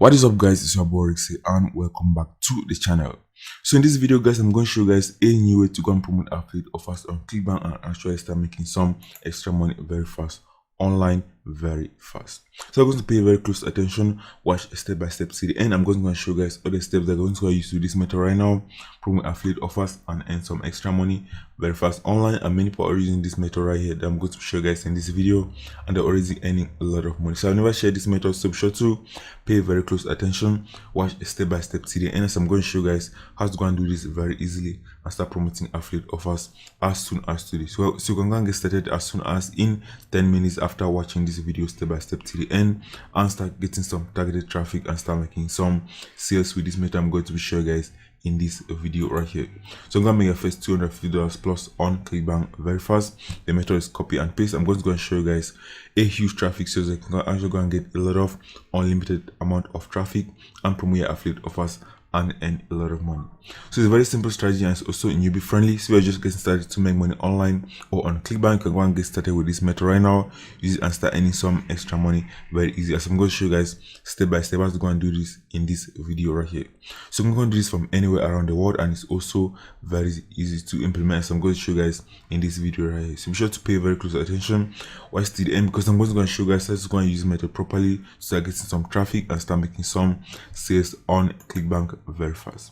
What is up, guys? It's your boy Rixie and welcome back to the channel. So in this video, guys, I'm going to show you guys a new way to go and promote affiliate offers on Clickbank and actually start making some extra money very fast online, very fast. So I'm going to pay very close attention, watch step by step to the end. I'm going to show you guys all the steps that I'm going to use to this method right now, promote affiliate offers and earn some extra money very fast online. And many people are using this method right here that I'm going to show you guys in this video, and they're already earning a lot of money. So I've never shared this method, so be sure to pay very close attention, watch step by step to the end, as I'm going to show you guys how to go and do this very easily and start promoting affiliate offers as soon as today. So you can go and get started as soon as in 10 minutes after watching this video step by step to the end, and start getting some targeted traffic and start making some sales with this method I'm going to be showing you guys in this video right here. So I'm gonna make your first $250 plus on Clickbank very fast. The method is copy and paste. I'm going to go and show you guys a huge traffic so you can actually go and get a lot of unlimited amount of traffic and promote your affiliate offers and earn a lot of money. So it's a very simple strategy and it's also newbie friendly. So you're just getting started to make money online or on Clickbank. You can go and get started with this method right now, use it and start earning some extra money very easy, as I'm going to show you guys step by step how to go and do this in this video right here. So I'm going to do this from anywhere around the world, and it's also very easy to implement, so I'm going to show you guys in this video right here. So be sure to pay very close attention, watch till the end, because I'm going to show you guys how to go and use the method properly to start getting some traffic and start making some sales on Clickbank very fast.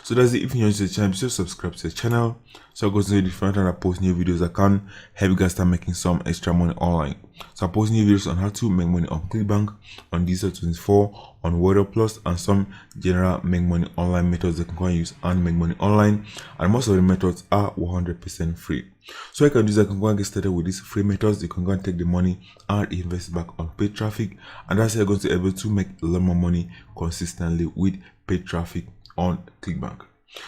So that's it. If you're new to the channel, be sure to subscribe to the channel so I go to the different time I post new videos that can help you guys start making some extra money online. So I post new videos on how to make money on Clickbank, on Diesel24, on Water Plus, and some general make money online methods that you can use and make money online, and most of the methods are 100% free. So I can do is I can go and get started with these free methods. You can go and take the money and invest it back on paid traffic, and that's how you're going to be able to make a lot more money consistently with paid traffic on Clickbank.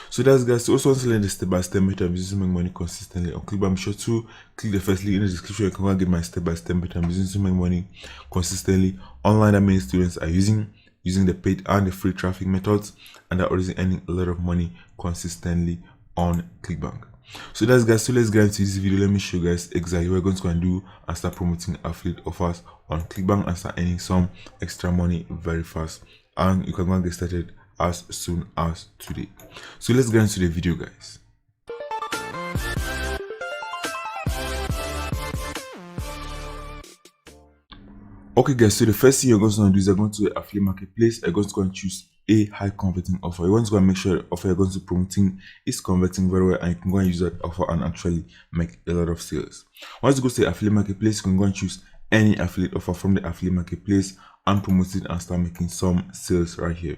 So that's, guys. So also want to learn the step-by-step method I'm using to make money consistently on Clickbank, be sure to click the first link in the description. You can go and get my step-by-step method I'm using to make money consistently online that many students are using the paid and the free traffic methods, and are already earning a lot of money consistently on Clickbank. So that's, guys. So let's get into this video. Let me show you guys exactly what we're going to go and do and start promoting affiliate offers on Clickbank and start earning some extra money very fast, and you can go and get started as soon as today. So let's get into the video, guys. Okay, guys, so the first thing you're going to do is you're going to the affiliate marketplace. You're going to go and choose a high converting offer. You want to go and make sure the offer you're going to be promoting is converting very well, and you can go and use that offer and actually make a lot of sales. Once you go to the affiliate marketplace, you can go and choose any affiliate offer from the affiliate marketplace and promote it and start making some sales right here.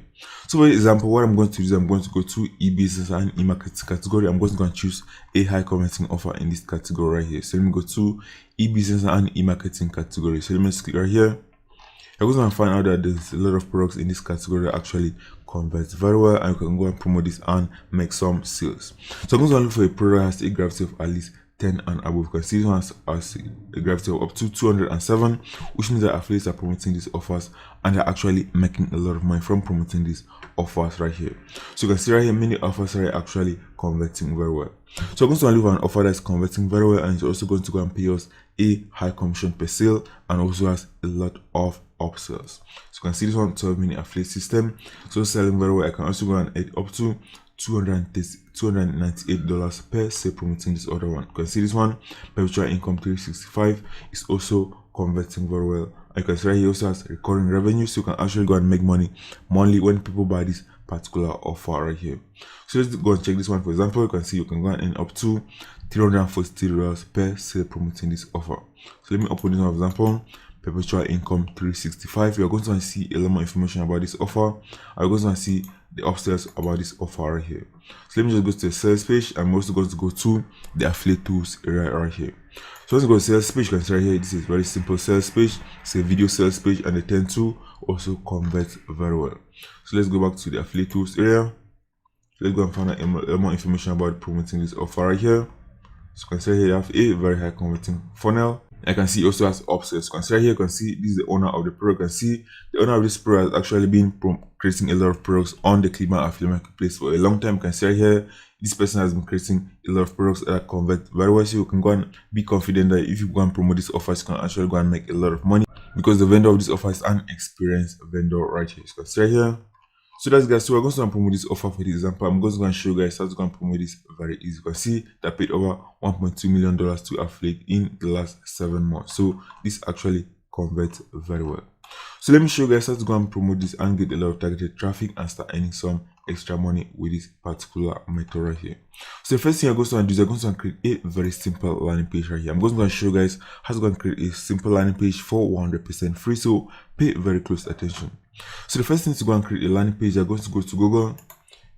So for example, what I'm going to do is I'm going to go to e-business and e-marketing category. I'm going to go and choose a high converting offer in this category right here. So let me go to e-business and e-marketing category. So let me just click right here. You're going to find out that there's a lot of products in this category that actually converts very well, and you can go and promote this and make some sales. So I'm going to look for a product that has a gravity of at least 10 and above. You can see this one has a gravity of up to 207, which means that affiliates are promoting these offers and they're actually making a lot of money from promoting these offers right here. So you can see right here many offers are actually converting very well. So I'm going to leave an offer that's converting very well, and it's also going to go and pay us a high commission per sale and also has a lot of upsells. So you can see this one 12-minute affiliate system, so selling very well. I can also go and add up to $298 per sale promoting this other one. You can see this one perpetual income 365 is also converting very well. And you can see right here also has recurring revenue, so you can actually go and make money monthly when people buy this particular offer right here. So let's go and check this one. For example, you can see you can go and earn up to $340 per sale promoting this offer. So let me open this one. For example, perpetual income 365. You're going to see a lot more information about this offer. I'm going to see the upsells about this offer right here. So let me just go to the sales page. I'm also going to go to the affiliate tools area right here. So let's go to sales page. You can see right here, this is very simple sales page. It's a video sales page, and they tend to also convert very well. So let's go back to the affiliate tools area. Let's go and find out more information about promoting this offer right here. So you can see here you have a very high converting funnel. I can see also has upsells. You can see right here, you can see this is the owner of the product. You can see the owner of this product has actually been creating a lot of products on the Clickbank affiliate marketplace for a long time. You can see right here, this person has been creating a lot of products that convert very well. So you can go and be confident that if you go and promote these offers, you can actually go and make a lot of money because the vendor of this offer is an experienced vendor right here. So it's right here. So that's guys, so we're going to promote this offer for the example. I'm just going to show you guys how to go and promote this very easy. You can see that paid over $1.2 million to affiliate in the last 7 months. So this actually converts very well. So let me show you guys how to go and promote this and get a lot of targeted traffic and start earning some extra money with this particular method right here. So the first thing I'm going to do is I'm going to create a very simple landing page right here. I'm just going to show you guys how to go and create a simple landing page for 100% free. So pay very close attention. So the first thing to go and create a landing page, you're going to go to Google.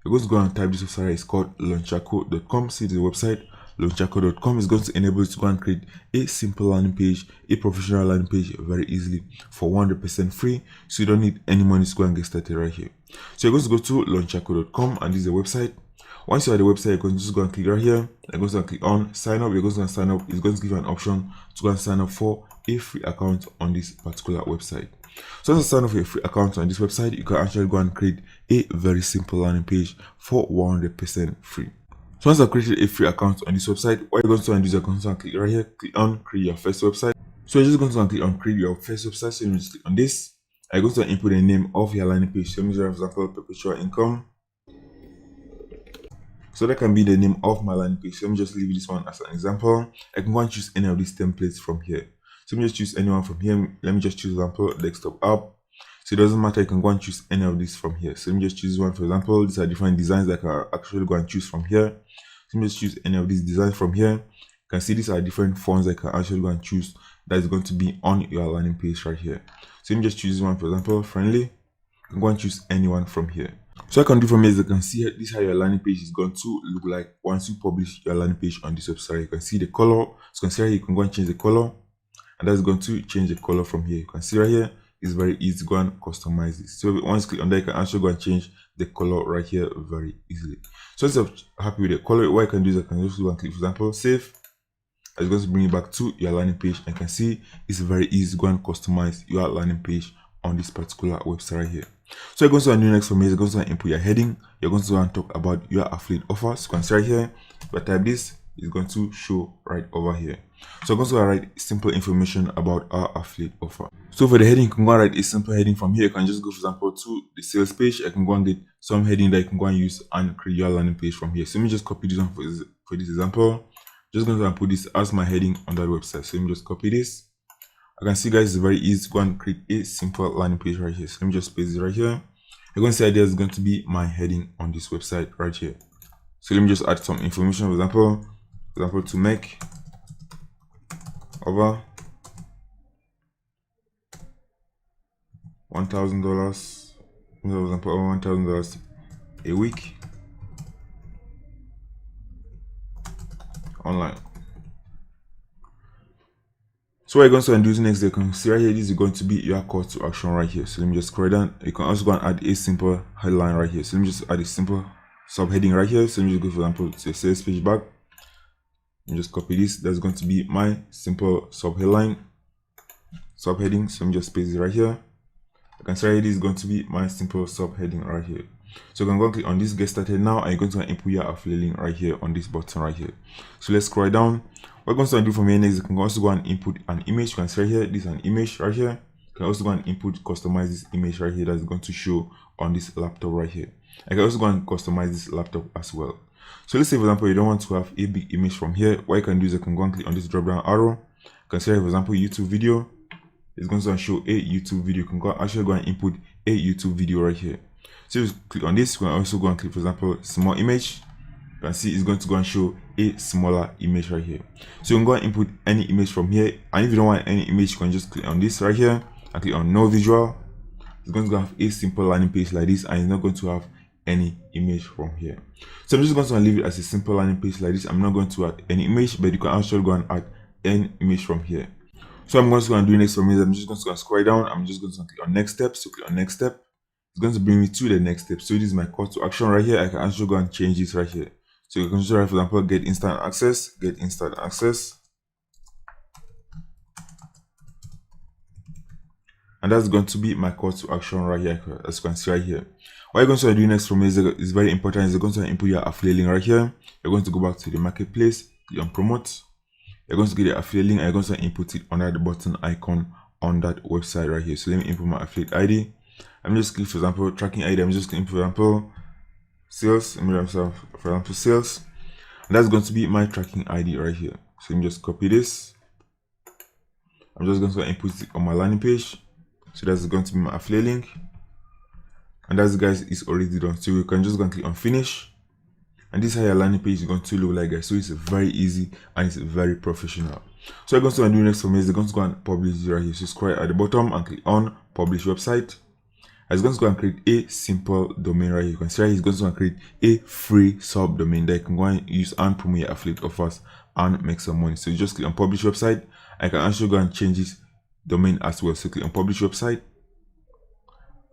You're going to go and type this website. It's called launchaco.com. See the website. Launchaco.com is going to enable you to go and create a simple landing page, a professional landing page very easily for 100% free. So you don't need any money to go and get started right here. So you're going to go to launchaco.com and this is the website. Once you're at the website, you're going to just go and click right here. You're going to click on sign up. You're going to sign up. It's going to give you an option to go and sign up for a free account on this particular website. So once you sign up for a free account on this website, you can actually go and create a very simple landing page for 100% free. So once I've created a free account on this website, what you're going to do is you're going to click right here, click on create your first website. So you're just going to click on create your first website. So you just click on this. I'm going to input the name of your landing page. So let me just, for example, perpetual income. So that can be the name of my landing page. So let me just leave this one as an example. I can go and choose any of these templates from here. So let me just choose anyone from here. Let me just choose, for example, desktop app. So it doesn't matter, you can go and choose any of these from here. So let me just choose one, for example. These are different designs that I can actually go and choose from here. So let me just choose any of these designs from here. You can see these are different fonts I can actually go and choose that is going to be on your landing page right here. So let me just choose one, for example, friendly. You can go and choose anyone from here. So I can do from here is you can see this is how your landing page is going to look like once you publish your landing page on this website. You can see the color. So you can see here you can go and change the color, and that's going to change the color from here. You can see right here it's very easy to go and customize this. So once you click on that, you can actually go and change the color right here very easily. So once you're happy with the color, what I can do is I can just go and click, for example, save. It's going to bring you back to your landing page, and you can see it's very easy to go and customize your landing page on this particular website right here. So you're going to do next for me is you're going to input your heading. You're going to go and talk about your affiliate offers. So you can see right here, but type this, is going to show right over here. So I'm going to write simple information about our affiliate offer. So for the heading, you can go and write a simple heading from here. You can just go, for example, to the sales page. I can go and get some heading that you can go and use and create your landing page from here. So let me just copy this one for this example. Just going to put this as my heading on that website. So let me just copy this. I can see, guys, it's very easy to go and create a simple landing page right here. So let me just paste it right here. I'm going to say there's going to be my heading on this website right here. So let me just add some information. For example, to make over $1,000, for example, over $1,000 a week online. So what you're going to do next, you can see right here, this is going to be your call to action right here. So let me just scroll down. You can also go and add a simple headline right here. So let me just add a simple subheading right here. So let me just go, for example, to the sales page back. Let me just copy this. That's going to be my simple subheading. So let me just paste it right here. I can see this is going to be my simple subheading right here. So you can go and click on this, get started now, and you're going to input your affiliate link right here on this button right here. So let's scroll down. What we're going to do from here next, you can also go and input an image. You can see right here, this is an image right here. You can also go and input, customize this image right here that's going to show on this laptop right here. I can also go and customize this laptop as well. So let's say, for example, you don't want to have a big image from here. What you can do is you can go and click on this drop down arrow. You can see, for example, YouTube video. It's going to show a YouTube video. You can actually go and input a YouTube video right here. So you click on this, you can also go and click, for example, small image. You can see it's going to go and show a smaller image right here. So you can go and input any image from here. And if you don't want any image, you can just click on this right here and click on no visual. It's going to have a simple landing page like this, and it's not going to have any image from here. So I'm just going to leave it as a simple landing page like this. I'm not going to add any image, but you can actually go and add any image from here. So I'm going to go and do next for me. I'm just going to scroll down. I'm just going to click on next step. So click on next step. It's going to bring me to the next step. So this is my call to action right here. I can actually go and change this right here. So you can just write, for example, get instant access, and that's going to be my call to action right here, as you can see right here. What you're going to do next for me is very important. Is you're going to input your affiliate link right here. You're going to go back to the marketplace, click on promote. You're going to get the affiliate link, and you're going to input it under the button icon on that website right here. So let me input my affiliate ID. I'm just clicking, for example, tracking ID. I'm just clicking, for example, sales. For example, sales. And that's going to be my tracking ID right here. So let me just copy this. I'm just going to input it on my landing page. So that's going to be my affiliate link. And that, guys, is already done. So you can just go and click on finish. And this is how your landing page is going to look like, guys. So it's very easy and it's very professional. So I'm going to do next for me is going to go and publish it right here. So scroll at the bottom and click on publish website. I'm going to go and create a simple domain right here. You can see it's going to go and create a free subdomain that you can go and use and promote your affiliate offers and make some money. So you just click on publish website. I can actually go and change this domain as well. So click on publish website.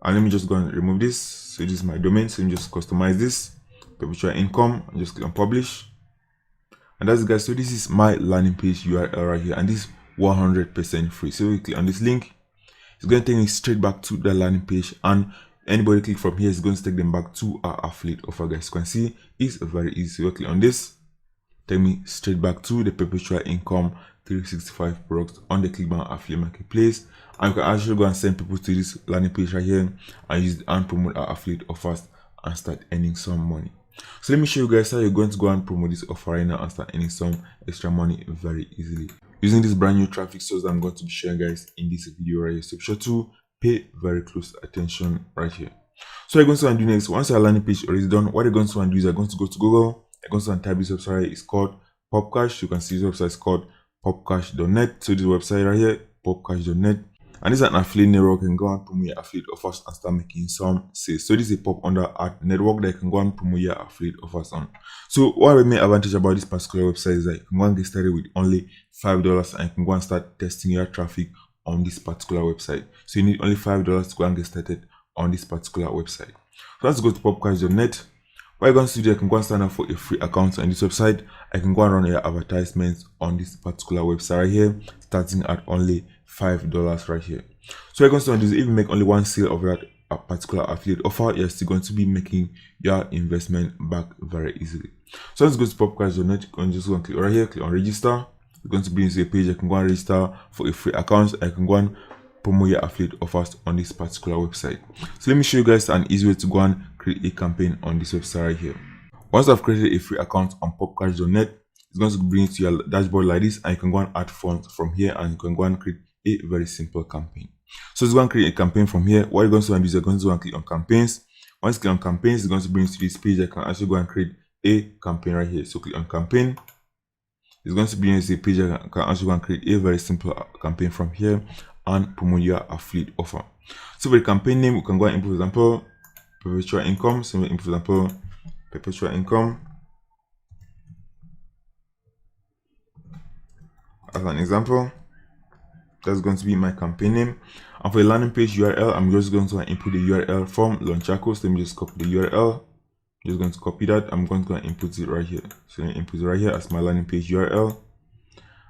And let me just go and remove this. So this is my domain. So let me just customize this. Perpetual income. And just click on publish. And that's it, guys. So this is my landing page URL right here. And this is 100% free. So we click on this link. It's going to take me straight back to the landing page, and anybody click from here is going to take them back to our affiliate offer, guys. You can see it's very easy. So click on this, take me straight back to the perpetual income 365 products on the ClickBank affiliate marketplace, and you can actually go and send people to this landing page right here and use it and promote our affiliate offers and start earning some money. So let me show you guys how you're going to go and promote this offer right now and start earning some extra money very easily using this brand new traffic source that I'm going to be showing guys in this video right here. So be sure to pay very close attention right here. So you're going to do next, once your landing page already done, what you're going to do is you're going to go to Google. You're going to type this website. It's called Popcash. You can see this website is called popcash.net. So this website right here, popcash.net. And this is an affiliate network. You can go and promote your affiliate offers and start making some sales. So this is a pop under ad network that you can go and promote your affiliate offers on. So what the main advantage about this particular website is that you can go and get started with only $5 and you can go and start testing your traffic on this particular website. So you need only $5 to go and get started on this particular website. So let's go to popcash.net. What you're going to do, I can go and sign up for a free account on this website. I can go and run your advertisements on this particular website right here, starting at only $5 right here. So you're going to do is if you make only one sale of that particular affiliate offer, you're still going to be making your investment back very easily. So let's go to popcash.net. You can just go and click right here, click on register. It's going to bring you to a page. I can go and register for a free account. I can go and promote your affiliate offers on this particular website. So let me show you guys an easy way to go and create a campaign on this website right here. Once I've created a free account on popcash.net, it's going to bring you to your dashboard like this, and you can go and add funds from here, and you can go and create a very simple campaign. So it's going to create a campaign from here. What you're going to do is you're going to go and click on campaigns. Once you click on campaigns, it's going to bring you to this page. I can actually go and create a campaign right here. So click on campaign. It's going to bring you to a page. I can actually go and create a very simple campaign from here and promote your affiliate offer. So for the campaign name, we can go and input, for example, perpetual income. So we input, for example, perpetual income as an example. That's going to be my campaign name. And for the landing page URL, I'm just going to input the URL from Launchaco. So let me just copy the URL. I'm just going to copy that. I'm going to go and input it right here. So let me input it right here as my landing page URL.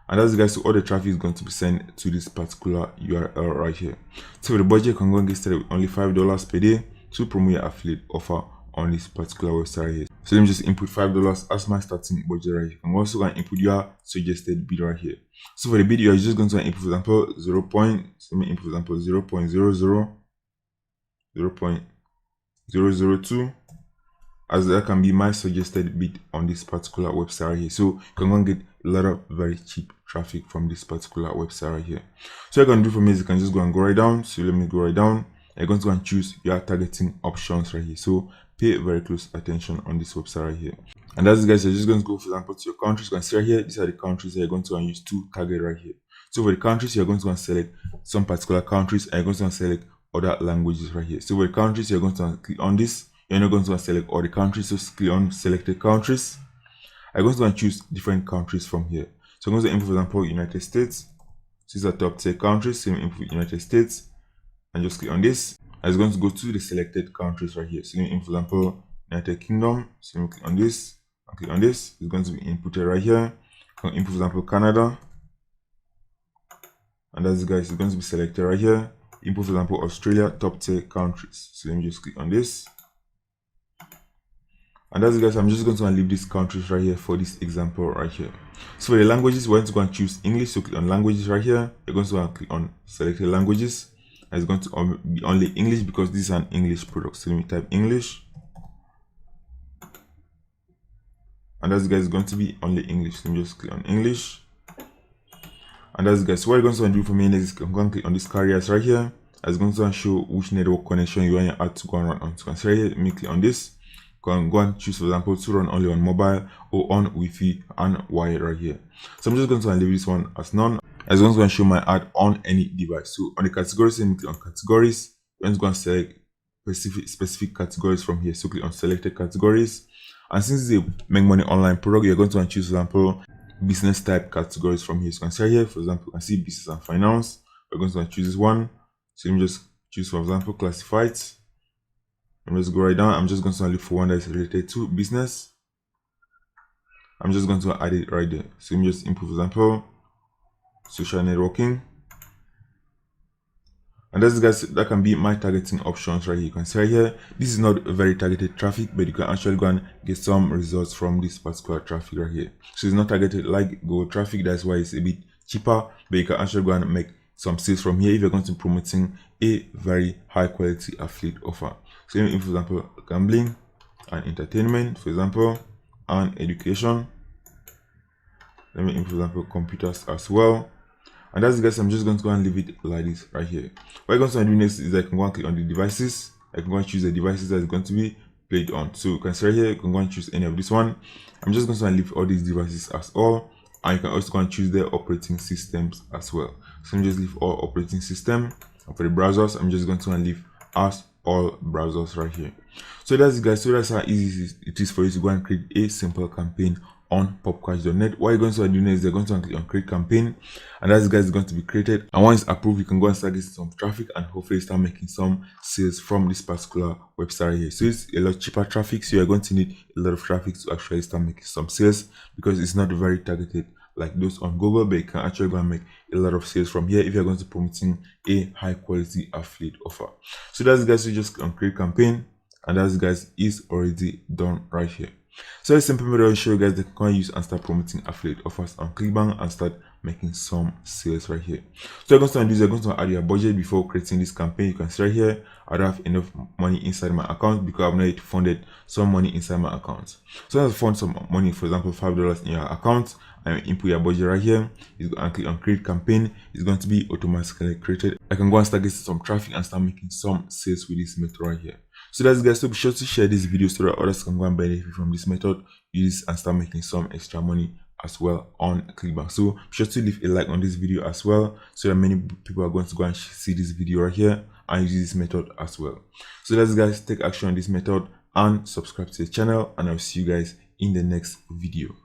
And that's, guys, so all the traffic is going to be sent to this particular URL right here. So for the budget, you can go and get started with only $5 per day to promote your affiliate offer on this particular website here. So let me just input $5 as my starting budget right here. You can also go and input your suggested bid right here. So for the bid, you're just going to input, for example, 0. So let me input, for example, 0.002, as that can be my suggested bid on this particular website right here. So you can go and get a lot of very cheap traffic from this particular website right here. So you're going to do for me is you can just go and go right down. So let me go right down. You're going to go and choose your targeting options right here. So pay very close attention on this website right here. And that's, guys, you're just going to go, for example, to your countries. You can see right here, these are the countries that you're going to go and use to target right here. So for the countries, you're going to go and select some particular countries, and you're going to go and select other languages right here. So for the countries, you're going to click on this. You're not going to select all the countries, so click on selected countries. I'm going to go and choose different countries from here. So I'm going to input, for example, United States. These are top 10 countries. So I'm going to input United States and just click on this. And it's going to go to the selected countries right here. So I'm going to input, for example, United Kingdom. So I'm going to click on this and click on this. It's going to be inputted right here. I'm going to input, for example, Canada. And that's, guys, it's going to be selected right here. Input, for example, Australia, top 10 countries. So let me just click on this. And that's it, guys. I'm just going to leave these countries right here for this example right here. So for the languages, we're going to go and choose English. So click on languages right here. You're going to go and click on selected languages. And it's going to be only English because this is an English product. So let me type English. And that's, guys, going to be only English. So let me just click on English. And that's, guys, what you're going to do for me next is I'm going to click on these carriers right here. It's going to show which network connection you want your ad to go and run on. So right here, let me click on this. Go and choose, for example, to run only on mobile or on Wi-Fi and wired right here. So I'm just going to leave this one as none. It's going to show my ad on any device. So on the categories, let me click on categories. I'm just going to select specific categories from here. So click on selected categories. And since it's a make money online product, you're going to choose, for example, business type categories from here. So you can see here, for example, you can see business and finance. We're going to choose this one. So let me just choose, for example, classifieds. I'm just go right down. I'm just going to look for one that is related to business. I'm just going to add it right there. So let me just input, for example, social networking. And that's, guys, that can be my targeting options right here. You can see right here, this is not very targeted traffic, but you can actually go and get some results from this particular traffic right here. So it's not targeted like Google traffic. That's why it's a bit cheaper, but you can actually go and make some sales from here if you're going to be promoting a very high quality affiliate offer. So for example, gambling and entertainment, for example, and education. Let me for example computers as well. And that's, guys, I'm just going to go and leave it like this right here. What I'm going to do next is I can go and click on the devices. I can go and choose the devices that is going to be played on. So you can see right here, you can go and choose any of this one. I'm just going to leave all these devices as all. And you can also go and choose the operating systems as well. So I'm just leave all operating system. And for the browsers, I'm just going to leave as all browsers right here. So that's it, guys. So that's how easy it is for you to go and create a simple campaign on popcash.net. What you're going to do next is you're going to click on create campaign, and that's, guys, going to be created. And once it's approved, you can go and start getting some traffic and hopefully start making some sales from this particular website right here. So it's a lot cheaper traffic, so you're going to need a lot of traffic to actually start making some sales because it's not very targeted like those on Google, but you can actually go and make a lot of sales from here if you're going to promoting a high quality affiliate offer. So that's, guys, you just click on create campaign, and that's, guys, is already done right here. So it's simple method to show you guys that you can use and start promoting affiliate offers on ClickBank and start making some sales right here. So you're going to do, you're going to add your budget before creating this campaign. You can see right here, I don't have enough money inside my account because I've not funded some money inside my account. So let's fund some money, for example, $5 in your account, and input your budget right here. You go and click on create campaign. It's going to be automatically created. I can go and start getting some traffic and start making some sales with this method right here. So that's, guys, so be sure to share this video so that others can go and benefit from this method, use and start making some extra money as well on ClickBank. So be sure to leave a like on this video as well, so that many people are going to go and see this video right here and use this method as well. So that's, guys, take action on this method and subscribe to the channel, and I'll see you guys in the next video.